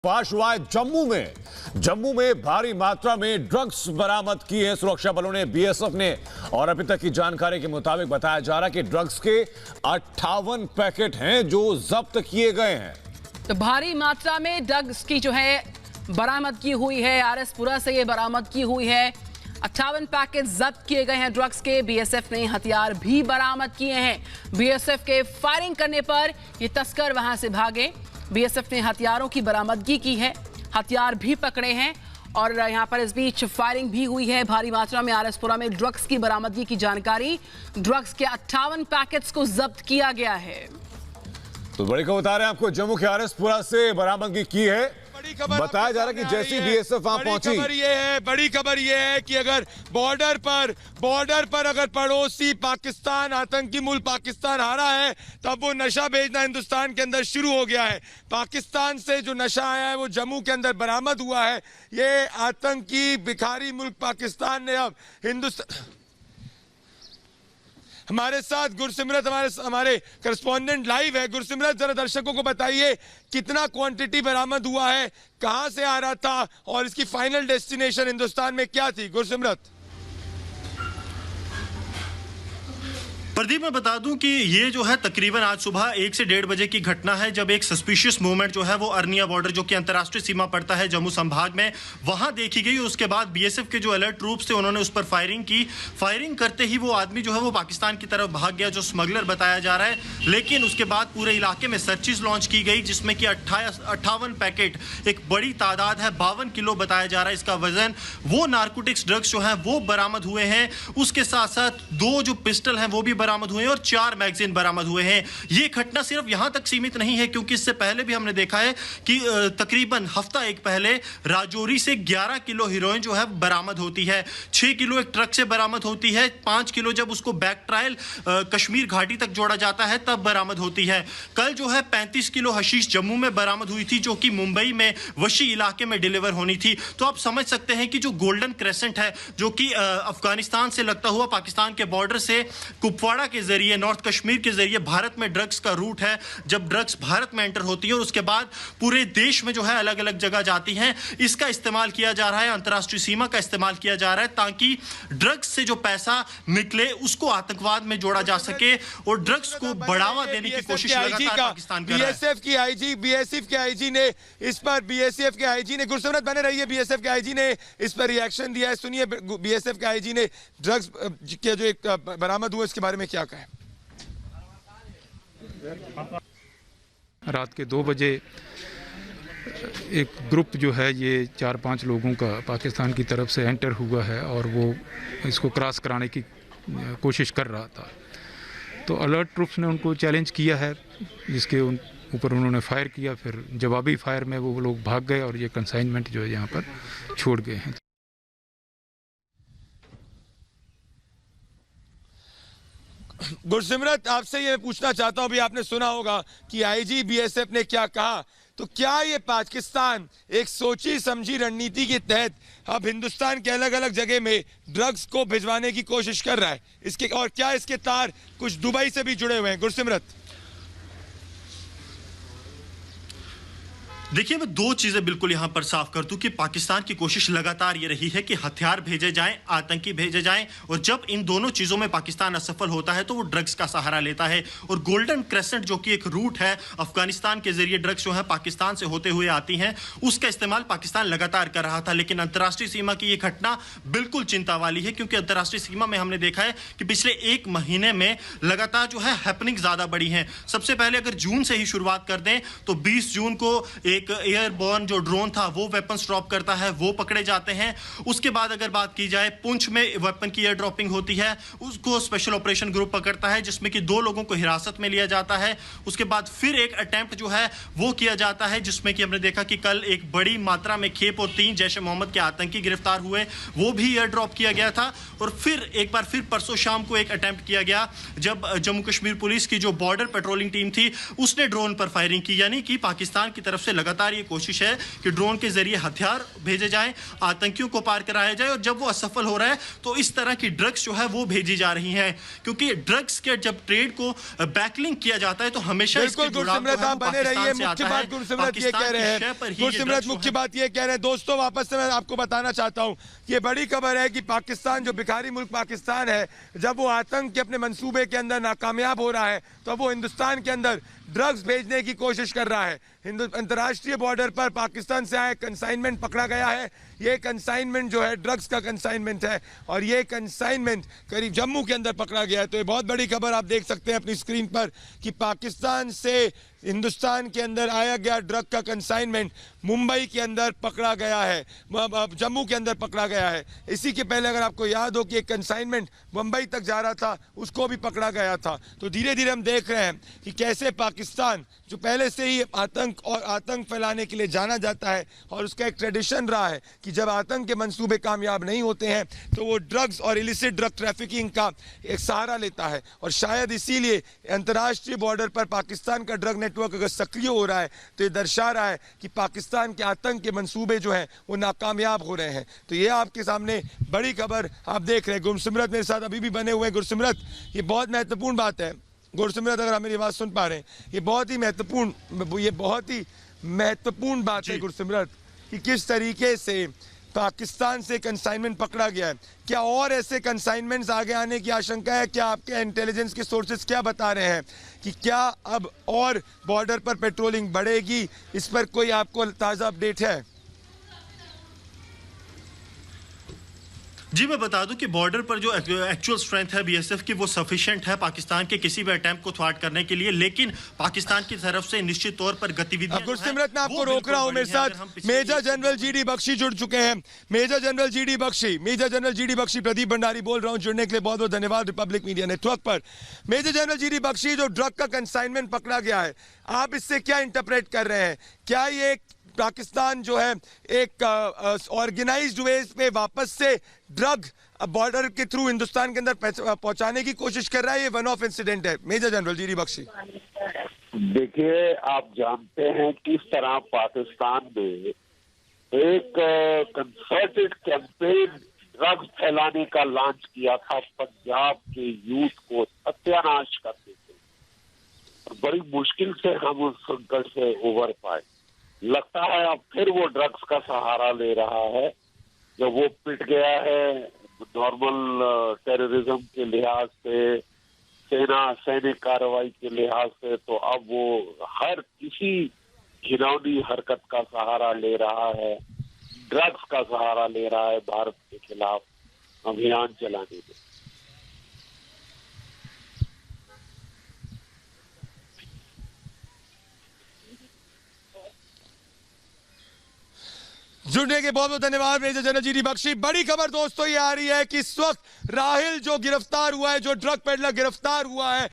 फाश हुआ है जम्मू में भारी मात्रा में ड्रग्स बरामद की है सुरक्षा बलों ने, बीएसएफ ने। और अभी तक की जानकारी के मुताबिक बताया जा रहा है कि ड्रग्स के 58 पैकेट हैं जो जब्त किए गए हैं। तो भारी मात्रा में ड्रग्स की जो है बरामद की हुई है, आरएसपुरा से ये बरामद की हुई है। 58 पैकेट जब्त किए गए हैं ड्रग्स के। बीएसएफ ने हथियार भी बरामद किए हैं। बीएसएफ के फायरिंग करने पर ये तस्कर वहां से भागे। बीएसएफ ने हथियारों की बरामदगी की है, हथियार भी पकड़े हैं और यहां पर इस बीच फायरिंग भी हुई है। भारी मात्रा में आरएसपुरा में ड्रग्स की बरामदगी की जानकारी। ड्रग्स के 58 पैकेट्स को जब्त किया गया है। तो बड़ी खबर बता रहे हैं आपको, जम्मू के आरएसपुरा से बरामदगी की है। बताया जा रहा है कि जैसी बीएसएफ वहां पहुंची, बड़ी खबर ये है कि अगर बॉर्डर पर अगर पड़ोसी पाकिस्तान, आतंकी मुल्क पाकिस्तान हारा है, तब वो नशा भेजना हिंदुस्तान के अंदर शुरू हो गया है। पाकिस्तान से जो नशा आया है वो जम्मू के अंदर बरामद हुआ है। ये आतंकी भिखारी मुल्क पाकिस्तान ने अब हिंदुस्तान। हमारे साथ गुरसिमरत हमारे करस्पॉन्डेंट लाइव है। गुरसिमरत, जरा दर्शकों को बताइए कितना क्वांटिटी बरामद हुआ है, कहां से आ रहा था और इसकी फाइनल डेस्टिनेशन हिंदुस्तान में क्या थी? गुरसिमरत। प्रदीप, मैं बता दूं कि ये जो है तकरीबन आज सुबह 1 से 1:30 बजे की घटना है, जब एक सस्पिशियस मूवमेंट जो है वो अरनिया बॉर्डर, जो कि अंतर्राष्ट्रीय सीमा पड़ता है जम्मू संभाग में, वहां देखी गई। उसके बाद बीएसएफ के जो अलर्ट ट्रूप्स थे उन्होंने उस पर फायरिंग की। फायरिंग करते ही वो आदमी जो है वो पाकिस्तान की तरफ भाग गया, जो स्मगलर बताया जा रहा है। लेकिन उसके बाद पूरे इलाके में सर्चिज लॉन्च की गई, जिसमें कि 58 पैकेट, एक बड़ी तादाद है, 52 किलो बताया जा रहा है इसका वजन, वो नारकोटिक्स ड्रग्स जो है वो बरामद हुए हैं। उसके साथ साथ 2 जो पिस्टल हैं वो भी बरामद हुए हैं और 4 मैगजीन बरामद हुए हैं। ये घटना सिर्फ यहां तक सीमित नहीं है, क्योंकि इससे पहले भी हमने देखा है कि तकरीबन हफ्ता एक पहले राजौरी से 11 किलो हीरोइन जो है बरामद होती है। 6 किलो एक ट्रक से बरामद होती है। 5 किलो जब उसको बैक ट्रायल कश्मीर घाटी तक जोड़ा जाता है तब बरामद होती है। कल जो है 35 किलो हशीश जम्मू में बरामद हुई थी, जो कि मुंबई में वशी इलाके में डिलीवर होनी थी। तो आप समझ सकते हैं कि जो गोल्डन क्रेसेंट है, जो कि अफगानिस्तान से लगता हुआ पाकिस्तान के बॉर्डर से कुपवाड़ा के जरिए, नॉर्थ कश्मीर के जरिए भारत में ड्रग्स का रूट है। जब ड्रग्स भारत में एंटर होती है और उसके बाद पूरे देश में जो है अलग अलग जगह जाती हैं, इसका इस्तेमाल किया जा रहा है, अंतर्राष्ट्रीय सीमा का इस्तेमाल किया जा रहा है, ताकि ड्रग्स से जो पैसा निकले उसको आतंकवाद में जोड़ा जा सके और ड्रग्स को बढ़ावा देने की कोशिश लगातार पाकिस्तान कर रहा है। बीएसएफ के आईजी ने इस पर, बीएसएफ के आईजी ने, गुरसिमरत बने रही है, बीएसएफ के आईजी ने इस पर रिएक्शन दिया है। सुनिए बीएसएफ के आईजी ने ड्रग्स के जो एक बरामद हुआ इसके बारे में क्या कहा है। रात के 2 बजे एक ग्रुप जो है, ये 4-5 लोगों का पाकिस्तान की तरफ से एंटर हुआ है और वो इसको क्रॉस कराने की कोशिश कर रहा था। तो अलर्ट ट्रूप्स ने उनको चैलेंज किया है, जिसके ऊपर उन्होंने फायर किया। फिर जवाबी फायर में वो लोग भाग गए और ये कंसाइनमेंट जो है यहाँ पर छोड़ गए हैं। गुरसिमरत, आपसे ये पूछना चाहता हूं, अभी आपने सुना होगा कि आईजी बीएसएफ ने क्या कहा, तो क्या ये पाकिस्तान एक सोची समझी रणनीति के तहत अब हिंदुस्तान के अलग अलग जगह में ड्रग्स को भिजवाने की कोशिश कर रहा है? इसके और क्या इसके तार कुछ दुबई से भी जुड़े हुए हैं? गुरसिमरत, देखिए, मैं 2 चीजें बिल्कुल यहां पर साफ कर दूं कि पाकिस्तान की कोशिश लगातार ये रही है कि हथियार भेजे जाएं, आतंकी भेजे जाएं, और जब इन दोनों चीजों में पाकिस्तान असफल होता है तो वो ड्रग्स का सहारा लेता है। और गोल्डन क्रेसेंट, जो कि एक रूट है, अफगानिस्तान के जरिए ड्रग्स जो है पाकिस्तान से होते हुए आती हैं, उसका इस्तेमाल पाकिस्तान लगातार कर रहा था। लेकिन अंतर्राष्ट्रीय सीमा की ये घटना बिल्कुल चिंता वाली है, क्योंकि अंतर्राष्ट्रीय सीमा में हमने देखा है कि पिछले 1 महीने में लगातार जो है हैपनिंग ज्यादा बढ़ी है। सबसे पहले अगर जून से ही शुरुआत कर दें तो 20 जून को एक एयरबोर्न जो ड्रोन था वो वेपन्स ड्रॉप करता है, वो पकड़े जाते हैं। उसके बाद अगर बात की जाए, पुंछ में वेपन की एयर ड्रॉपिंग होती है, उसको स्पेशल ऑपरेशन ग्रुप पकड़ता है, जिसमें कि 2 लोगों को हिरासत में लिया जाता है। उसके बाद फिर एक अटेम्प्ट जो है वो किया जाता है, जिसमें कि हमने देखा कि कल एक बड़ी मात्रा में खेप और 3 जैश ए मोहम्मद के आतंकी गिरफ्तार हुए, वो भी एयर ड्रॉप किया गया था। और फिर एक बार फिर परसों शाम को एक अटेम्प्ट किया गया, जब जम्मू कश्मीर पुलिस की जो बॉर्डर पेट्रोलिंग टीम थी उसने ड्रोन पर फायरिंग की, यानी कि पाकिस्तान की तरफ से लगातार ये कोशिश है कि ड्रोन के जरिए हथियार भेजे जाएं, आतंकियों को पार कराया जाए, और जब वो असफल हो रहा है तो इस तरह की ड्रग्स जो है वो भेजी जा रही हैं, क्योंकि ड्रग्स के जब ट्रेड को बैकलिंक किया जाता है तो हमेशा बिल्कुल गुरसिमरत आप बने रहिए। मुख्य बात गुरसिमरत ये कह रहे हैं, गुरसिमरत मुख्य बात ये कह रहे हैं। दोस्तों वापस से मैं आपको बताना चाहता हूं, ये बड़ी खबर है कि पाकिस्तान, जो भिखारी मुल्क पाकिस्तान है, जब वो आतंक के अपने मंसूबे के अंदर नाकामयाब हो रहा है तो वो हिंदुस्तान के अंदर ड्रग्स भेजने की कोशिश कर रहा है। अंतर्राष्ट्रीय बॉर्डर पर पाकिस्तान से आए कंसाइनमेंट पकड़ा गया है। ये कंसाइनमेंट जो है ड्रग्स का कंसाइनमेंट है, और ये कंसाइनमेंट करीब जम्मू के अंदर पकड़ा गया है। तो ये बहुत बड़ी खबर आप देख सकते हैं अपनी स्क्रीन पर कि पाकिस्तान से हिंदुस्तान के अंदर आया गया ड्रग का कंसाइनमेंट मुंबई के अंदर पकड़ा गया है, जम्मू के अंदर पकड़ा गया है। इसी के पहले अगर आपको याद हो कि एक कंसाइनमेंट मुंबई तक जा रहा था, उसको भी पकड़ा गया था। तो धीरे धीरे हम देख रहे हैं कि कैसे पाकिस्तान, जो पहले से ही आतंक फैलाने के लिए जाना जाता है, और उसका एक ट्रेडिशन रहा है कि जब आतंक के मंसूबे कामयाब नहीं होते हैं तो वो ड्रग्स और इलिसिट ड्रग ट्रैफिकिंग का एक सहारा लेता है। और शायद इसीलिए अंतर्राष्ट्रीय बॉर्डर पर पाकिस्तान का ड्रग नेटवर्क अगर सक्रिय हो रहा है तो ये दर्शा रहा है कि पाकिस्तान के आतंक के मंसूबे जो हैं वो नाकामयाब हो रहे हैं। तो ये आपके सामने बड़ी खबर आप देख रहे हैं। गुरसिमरत मेरे साथ अभी भी बने हुए हैं। गुरसिमरत, ये बहुत महत्वपूर्ण बात है। गुरसिमरत, अगर आप मेरी आवाज़ सुन पा रहे हैं, ये बहुत ही महत्वपूर्ण बात है गुरसिमरत, कि किस तरीके से पाकिस्तान से कंसाइनमेंट पकड़ा गया है। क्या और ऐसे कंसाइनमेंट्स आगे आने की आशंका है? क्या आपके इंटेलिजेंस के सोर्सेज क्या बता रहे हैं कि क्या अब और बॉर्डर पर पेट्रोलिंग बढ़ेगी? इस पर कोई आपको ताज़ा अपडेट है? जी, मैं बता दूं कि बॉर्डर पर जो एक्चुअल स्ट्रेंथ है बीएसएफ की, वो सफिशिएंट है पाकिस्तान के किसी भी अटैम्प्ट को थ्वाट करने के लिए, लेकिन पाकिस्तान की तरफ से निश्चित तौर पर गतिविधियां, गुरसिमरत, मैं आपको रोक रहा हूं, मेरे साथ मेजर जनरल जीडी बख्शी जुड़ चुके हैं। Major general GD Bakshi, Pradeep Bhandari बोल रहा हूं। जुड़ने के लिए बहुत बहुत धन्यवाद रिपब्लिक मीडिया नेटवर्क पर। मेजर जनरल जीडी बख्शी, जो ड्रग का कंसाइनमेंट पकड़ा गया है, आप इससे क्या इंटरप्रेट कर रहे हैं? क्या ये पाकिस्तान जो है एक ऑर्गेनाइज्ड वेज पे वापस से ड्रग बॉर्डर के थ्रू हिंदुस्तान के अंदर पहुंचाने की कोशिश कर रहा है? ये वन ऑफ इंसिडेंट है। मेजर जनरल जीडी बख्शी, देखिए, आप जानते हैं किस तरह पाकिस्तान में एक कंसर्टेड कैंपेन ड्रग्स फैलाने का लॉन्च किया था पंजाब के यूथ को सत्यानाश करने के। बड़ी मुश्किल से हम उस संकट से उबर पाए। लगता है अब फिर वो ड्रग्स का सहारा ले रहा है। जब वो पिट गया है नॉर्मल टेररिज्म के लिहाज से, सैनिक कार्रवाई के लिहाज से, तो अब वो हर किसी घिनौनी हरकत का सहारा ले रहा है, ड्रग्स का सहारा ले रहा है भारत के खिलाफ अभियान चलाने में। जुड़ने के बहुत बहुत धन्यवाद मेजर जनरल जीडी बख्शी। बड़ी खबर दोस्तों ये आ रही है कि इस वक्त राहिल जो गिरफ्तार हुआ है, जो ड्रग पेडलर गिरफ्तार हुआ है,